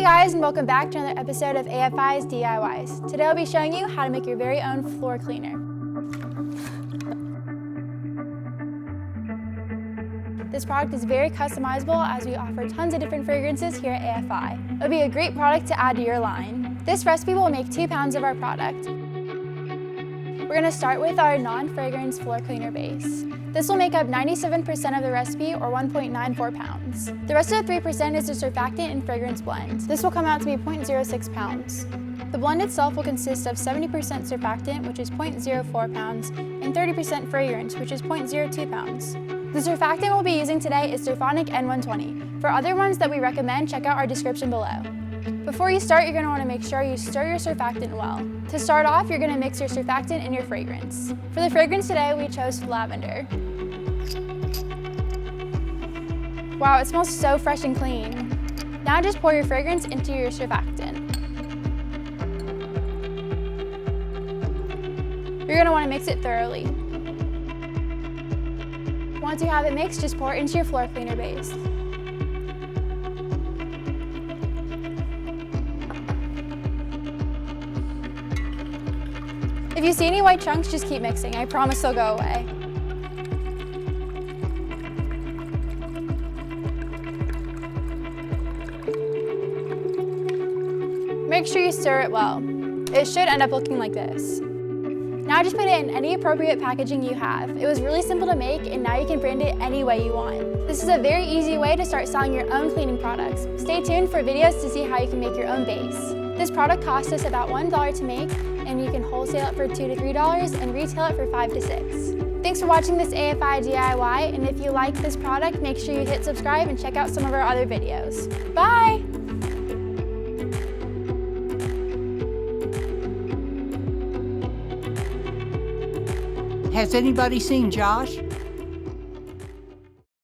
Hey guys, and welcome back to another episode of AFI's DIYs. Today I'll be showing you how to make your very own floor cleaner. This product is very customizable as we offer tons of different fragrances here at AFI. It would be a great product to add to your line. This recipe will make 2 pounds of our product. We're going to start with our non-fragrance floor cleaner base. This will make up 97% of the recipe, or 1.94 pounds. The rest of the 3% is the surfactant and fragrance blend. This will come out to be 0.06 pounds. The blend itself will consist of 70% surfactant, which is 0.04 pounds, and 30% fragrance, which is 0.02 pounds. The surfactant we'll be using today is Surfonic N120. For other ones that we recommend, check out our description below. Before you start, you're going to want to make sure you stir your surfactant well. To start off, you're going to mix your surfactant and your fragrance. For the fragrance today, we chose Lavender. Wow, it smells so fresh and clean. Now just pour your fragrance into your surfactant. You're going to want to mix it thoroughly. Once you have it mixed, just pour it into your floor cleaner base. If you see any white chunks, just keep mixing. I promise they'll go away. Make sure you stir it well. It should end up looking like this. Now just put it in any appropriate packaging you have. It was really simple to make, and now you can brand it any way you want. This is a very easy way to start selling your own cleaning products. Stay tuned for videos to see how you can make your own base. This product cost us about $1 to make, and you can wholesale it for $2 to $3 and retail it for $5 to $6. Thanks for watching this AFI DIY, and if you like this product, make sure you hit subscribe and check out some of our other videos. Bye! Has anybody seen Josh?